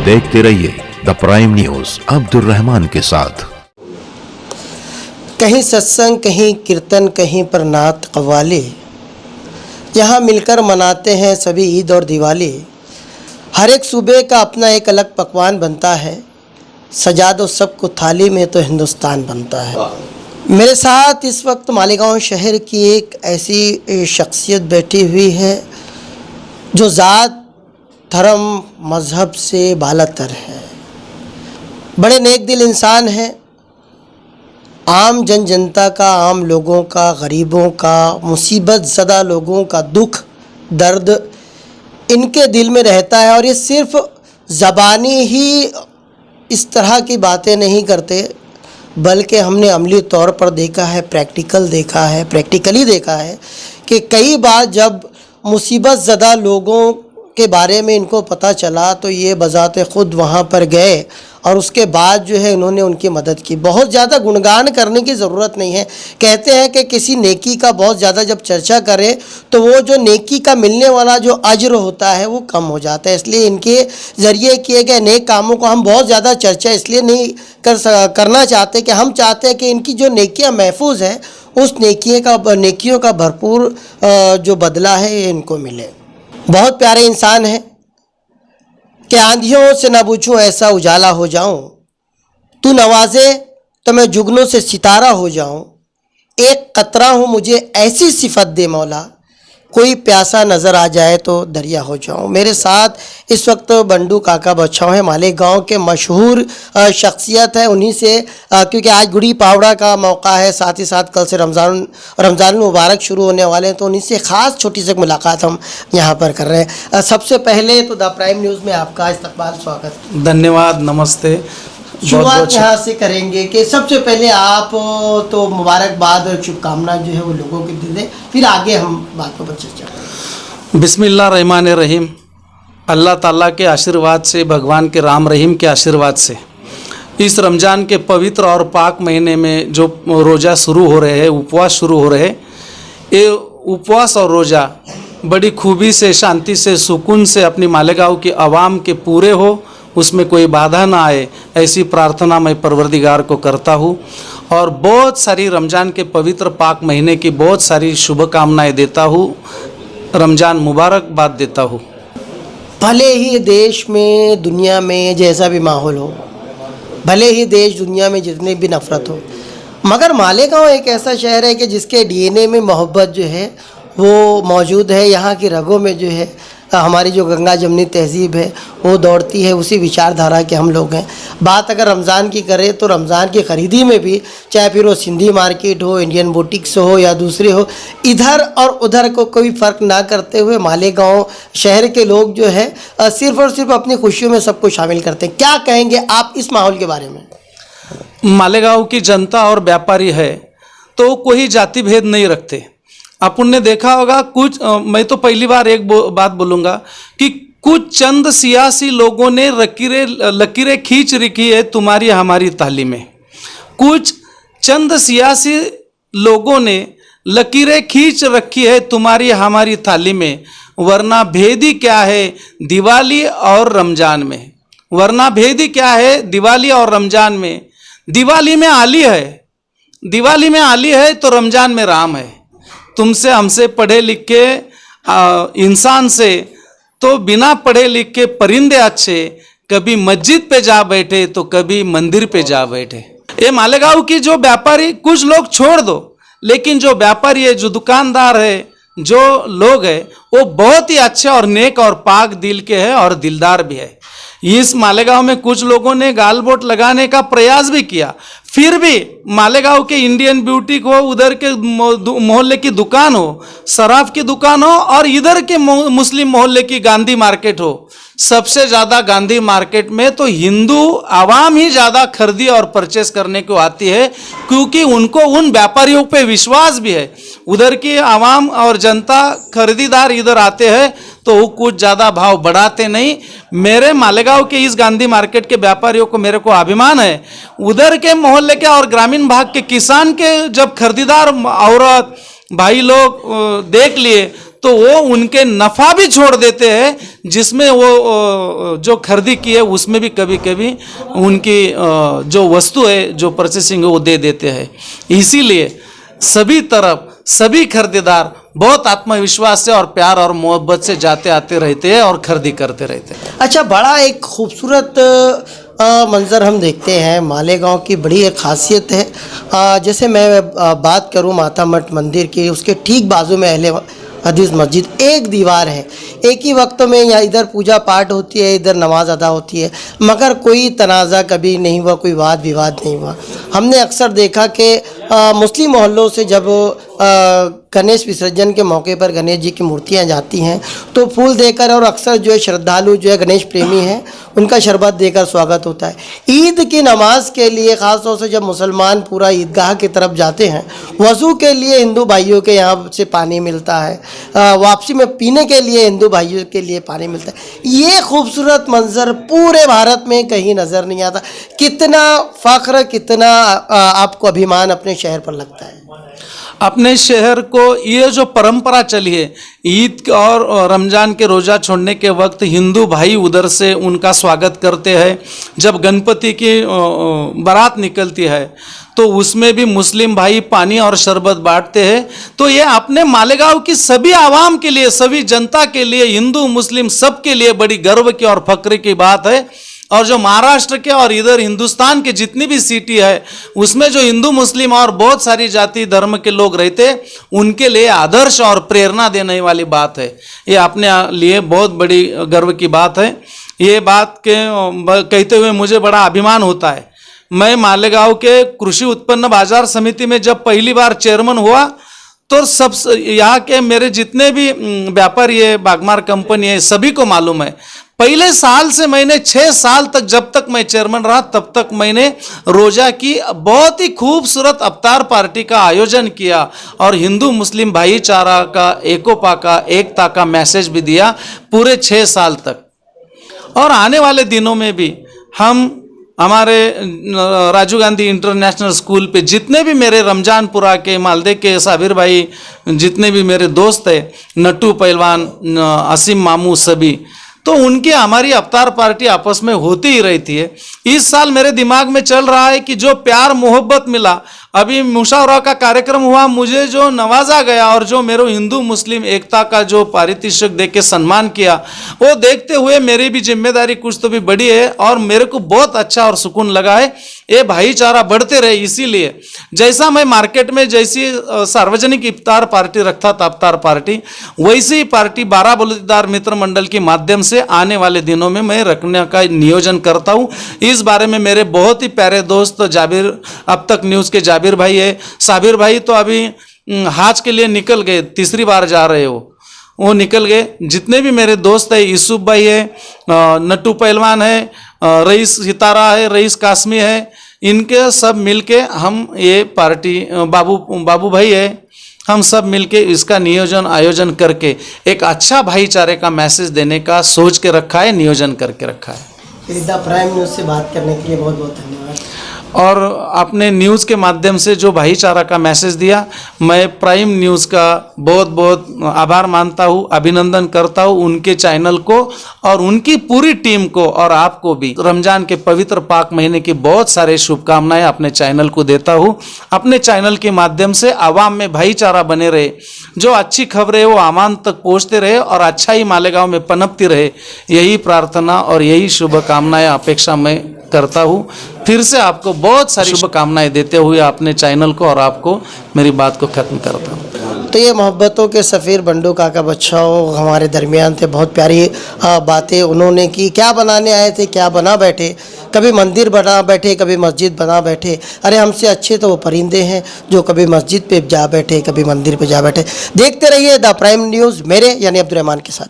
देखते रहिए the prime news Abdul Rahman के साथ। कहीं सत्संग, कहीं कीर्तन, कहीं पर नात कव्वाली, यहाँ मिलकर मनाते हैं सभी ईद और दिवाली। हर एक सूबे का अपना एक अलग पकवान बनता है, सजा दो सबको थाली में तो हिंदुस्तान बनता है। मेरे साथ इस वक्त मालेगांव शहर की एक ऐसी शख्सियत बैठी हुई है जो ज़ात, धर्म, मज़हब से बालातर है। बड़े नेक दिल इंसान हैं। आम जनता का, आम लोगों का, गरीबों का, मुसीबत ज़दा लोगों का दुख दर्द इनके दिल में रहता है। और ये सिर्फ ज़बानी ही इस तरह की बातें नहीं करते, बल्कि हमने अमली तौर पर देखा है, प्रैक्टिकली देखा है कि कई बार जब मुसीबत ज़दा लोगों के बारे में इनको पता चला तो ये बज़ाते ख़ुद वहाँ पर गए और उसके बाद जो है इन्होंने उनकी मदद की। बहुत ज़्यादा गुणगान करने की ज़रूरत नहीं है। कहते हैं कि किसी नेकी का बहुत ज़्यादा जब चर्चा करें तो वो जो नेकी का मिलने वाला जो अज्र होता है वो कम हो जाता है। इसलिए इनके ज़रिए किए गए नेक कामों को हम बहुत ज़्यादा चर्चा इसलिए नहीं करना चाहते कि हम चाहते हैं कि इनकी जो नेकियां महफूज हैं उस नेकियों का भरपूर जो बदला है ये इनको मिले। बहुत प्यारे इंसान हैं कि आंधियों से न बूझूं ऐसा उजाला हो जाऊं, तू नवाजे तो मैं जुगनों से सितारा हो जाऊं, एक कतरा हूँ मुझे ऐसी सिफत दे मौला, कोई प्यासा नज़र आ जाए तो दरिया हो जाऊं। मेरे साथ इस वक्त बंडू काका बच्चाओं है, मालेगांव के मशहूर शख्सियत है। उन्हीं से क्योंकि आज गुड़ी पावड़ा का मौका है, साथ ही साथ कल से रमज़ान मुबारक शुरू होने वाले हैं, तो उन्हीं से ख़ास छोटी सी मुलाकात हम यहाँ पर कर रहे हैं। सबसे पहले तो द प्राइम न्यूज़ में आपका इस्तकबाल, स्वागत। धन्यवाद, नमस्ते। शुरुआत यहाँ से करेंगे कि सबसे पहले आप तो मुबारकबाद और शुभकामनाएं जो है वो लोगों के दिल दें, फिर आगे हम बात पर चर्चा करें। बिस्मिल्लाह रहमान रहीम। अल्लाह ताला के आशीर्वाद से, भगवान के राम रहीम के आशीर्वाद से इस रमज़ान के पवित्र और पाक महीने में जो रोज़ा शुरू हो रहे हैं, उपवास शुरू हो रहे हैं, ये उपवास और रोज़ा बड़ी खूबी से, शांति से, सुकून से अपनी मालेगांव की आवाम के पूरे हो, उसमें कोई बाधा ना आए, ऐसी प्रार्थना मैं परवरदिगार को करता हूँ। और बहुत सारी रमज़ान के पवित्र पाक महीने की बहुत सारी शुभकामनाएं देता हूँ, रमज़ान मुबारकबाद देता हूँ। भले ही देश में, दुनिया में जैसा भी माहौल हो, भले ही देश दुनिया में जितनी भी नफ़रत हो, मगर मालेगांव एक ऐसा शहर है कि जिसके डीएनए में मोहब्बत जो है वो मौजूद है। यहाँ की रगों में जो है हमारी जो गंगा जमनी तहजीब है वो दौड़ती है, उसी विचारधारा के हम लोग हैं। बात अगर रमज़ान की करें तो रमज़ान की ख़रीदी में भी, चाहे फिर वो सिंधी मार्केट हो, इंडियन बुटीक्स हो या दूसरे हो, इधर और उधर को कोई फ़र्क ना करते हुए मालेगांव शहर के लोग जो है सिर्फ़ और सिर्फ अपनी खुशियों में सबको शामिल करते हैं। क्या कहेंगे आप इस माहौल के बारे में? मालेगांव की जनता और व्यापारी है तो कोई जाति भेद नहीं रखते। अपन ने देखा होगा कुछ, मैं तो पहली बार एक बात बोलूँगा कि कुछ चंद सियासी लोगों ने लकीरें खींच रखी है तुम्हारी हमारी थाली में। कुछ चंद सियासी लोगों ने लकीरें खींच रखी है तुम्हारी हमारी थाली में, वरना भेद ही क्या है दिवाली और रमज़ान में। वरना भेद ही क्या है दिवाली और रमज़ान में। दिवाली में आली है तो रमज़ान में राम है। तुमसे हमसे पढ़े लिखे इंसान से तो बिना पढ़े लिखे परिंदे अच्छे, कभी मस्जिद पे जा बैठे तो कभी मंदिर पे जा बैठे। ये मालेगांव की जो व्यापारी, कुछ लोग छोड़ दो, लेकिन जो व्यापारी है, जो दुकानदार है, जो लोग है, वो बहुत ही अच्छे और नेक और पाक दिल के हैं और दिलदार भी है। इस मालेगांव में कुछ लोगों ने गाल वोट लगाने का प्रयास भी किया, फिर भी मालेगांव के इंडियन ब्यूटी हो, उधर के मोहल्ले की दुकान हो, शराब की दुकान हो, और इधर के मुस्लिम मोहल्ले की गांधी मार्केट हो, सबसे ज़्यादा गांधी मार्केट में तो हिंदू आवाम ही ज़्यादा खरीदी और परचेस करने को आती है, क्योंकि उनको उन व्यापारियों पे विश्वास भी है। उधर की आवाम और जनता खरीदार इधर आते हैं तो वो कुछ ज़्यादा भाव बढ़ाते नहीं। मेरे मालेगांव के इस गांधी मार्केट के व्यापारियों को, मेरे को अभिमान है। उधर के मोहल्ले के और ग्रामीण भाग के किसान के जब खरीदार औरत भाई लोग देख लिए तो वो उनके नफ़ा भी छोड़ देते हैं, जिसमें वो जो खरीदी की है उसमें भी कभी कभी उनकी जो वस्तु है, जो परचेसिंग है, वो दे देते हैं। इसीलिए सभी तरफ सभी खरीदार बहुत आत्मविश्वास से और प्यार और मोहब्बत से जाते आते रहते हैं और खरीदी करते रहते हैं। अच्छा, बड़ा एक खूबसूरत मंज़र हम देखते हैं। मालेगांव की बड़ी एक खासियत है। जैसे मैं बात करूं माता मठ मंदिर की, उसके ठीक बाजू में अहले हदीस मस्जिद, एक दीवार है। एक ही वक्त में यहाँ इधर पूजा पाठ होती है, इधर नमाज अदा होती है, मगर कोई तनाज़ा कभी नहीं हुआ, कोई वाद विवाद नहीं हुआ। हमने अक्सर देखा कि मुस्लिम मोहल्लों से जब गणेश विसर्जन के मौके पर गणेश जी की मूर्तियाँ जाती हैं तो फूल देकर, और अक्सर जो है श्रद्धालु जो है गणेश प्रेमी हैं उनका शरबत देकर स्वागत होता है। ईद की नमाज के लिए ख़ास तौर से जब मुसलमान पूरा ईदगाह की तरफ जाते हैं, वज़ू के लिए हिंदू भाइयों के यहाँ से पानी मिलता है, वापसी में पीने के लिए हिंदू भाइयों के लिए पानी मिलता है। ये खूबसूरत मंज़र पूरे भारत में कहीं नज़र नहीं आता। कितना फ़ख्र, कितना आपको अभिमान अपने शहर पर लगता है? अपने शहर को ये जो परंपरा चली है, ईद और रमज़ान के रोज़ा छोड़ने के वक्त हिंदू भाई उधर से उनका स्वागत करते हैं। जब गणपति की बारात निकलती है तो उसमें भी मुस्लिम भाई पानी और शरबत बांटते हैं। तो ये अपने मालेगांव की सभी आवाम के लिए, सभी जनता के लिए, हिंदू मुस्लिम सबके लिए बड़ी गर्व की और फक्र की बात है। और जो महाराष्ट्र के और इधर हिंदुस्तान के जितनी भी सिटी है उसमें जो हिंदू मुस्लिम और बहुत सारी जाति धर्म के लोग रहते, उनके लिए आदर्श और प्रेरणा देने वाली बात है। ये अपने लिए बहुत बड़ी गर्व की बात है। ये बात के कहते हुए मुझे बड़ा अभिमान होता है। मैं मालेगांव के कृषि उत्पन्न बाजार समिति में जब पहली बार चेयरमैन हुआ तो सब यहाँ के मेरे जितने भी व्यापारी है, बागमार कंपनी है, सभी को मालूम है। पहले साल से मैंने 6 साल तक, जब तक मैं चेयरमैन रहा तब तक मैंने रोजा की बहुत ही खूबसूरत अवतार पार्टी का आयोजन किया और हिंदू मुस्लिम भाईचारा का, एकोपा का, एकता का मैसेज भी दिया पूरे 6 साल तक। और आने वाले दिनों में भी हम हमारे राजीव गांधी इंटरनेशनल स्कूल पे जितने भी मेरे रमजानपुरा के, मालदे के साबिर भाई, जितने भी मेरे दोस्त हैं, नट्टू पहलवान, असीम मामू, सभी, तो उनकी हमारी अवतार पार्टी आपस में होती ही रहती है। इस साल मेरे दिमाग में चल रहा है कि जो प्यार मोहब्बत मिला, अभी मुशावरा का कार्यक्रम हुआ, मुझे जो नवाजा गया और जो मेरे हिंदू मुस्लिम एकता का जो पारितोषिक दे के सम्मान किया, वो देखते हुए मेरी भी जिम्मेदारी कुछ तो भी बड़ी है और मेरे को बहुत अच्छा और सुकून लगा है। ये भाईचारा बढ़ते रहे। इसीलिए जैसा मैं मार्केट में जैसी सार्वजनिक इफ्तार पार्टी रखता था, अवतार पार्टी, वैसी पार्टी बाराबलूचीदार मित्र मंडल के माध्यम से आने वाले दिनों में मैं रखने का नियोजन करता हूँ। इस बारे में मेरे बहुत ही प्यारे दोस्त जाबिर, अब तक न्यूज़ के जाबिर भाई है, साबिर भाई तो अभी हाज के लिए निकल गए, तीसरी बार जा रहे हो, वो निकल गए। जितने भी मेरे दोस्त है, यूसुफ भाई है, नट्टू पहलवान है, रईस सितारा है, रईस कासमी है, इनके सब मिलके हम ये पार्टी, बाबू भाई है, हम सब मिलके इसका नियोजन आयोजन करके एक अच्छा भाईचारे का मैसेज देने का सोच के रखा है, नियोजन करके रखा है। द प्राइम न्यूज़ से बात करने के लिए बहुत बहुत धन्यवाद। और आपने न्यूज़ के माध्यम से जो भाईचारा का मैसेज दिया, मैं प्राइम न्यूज़ का बहुत बहुत आभार मानता हूँ, अभिनंदन करता हूँ उनके चैनल को और उनकी पूरी टीम को, और आपको भी रमज़ान के पवित्र पाक महीने की बहुत सारे शुभकामनाएं अपने चैनल को देता हूँ। अपने चैनल के माध्यम से आवाम में भाईचारा बने रहे, जो अच्छी खबरें वो आवाम तक पहुँचते रहे और अच्छा ही मालेगांव में पनपती रहे, यही प्रार्थना और यही शुभकामनाएं अपेक्षा मैं करता हूँ। फिर से आपको बहुत सारी शुभकामनाएं देते हुए अपने चैनल को और आपको मेरी बात को ख़त्म करता हूँ। तो ये मोहब्बतों के सफ़ीर बंडू काका बच्चाओं हमारे दरमियान थे। बहुत प्यारी बातें उन्होंने की। क्या बनाने आए थे, क्या बना बैठे, कभी मंदिर बना बैठे, कभी मस्जिद बना बैठे। अरे हमसे अच्छे तो वो परिंदे हैं जो कभी मस्जिद पे जा बैठे, कभी मंदिर पे जा बैठे। देखते रहिए द प्राइम न्यूज़, मेरे यानी अब्दुल रहमान के साथ।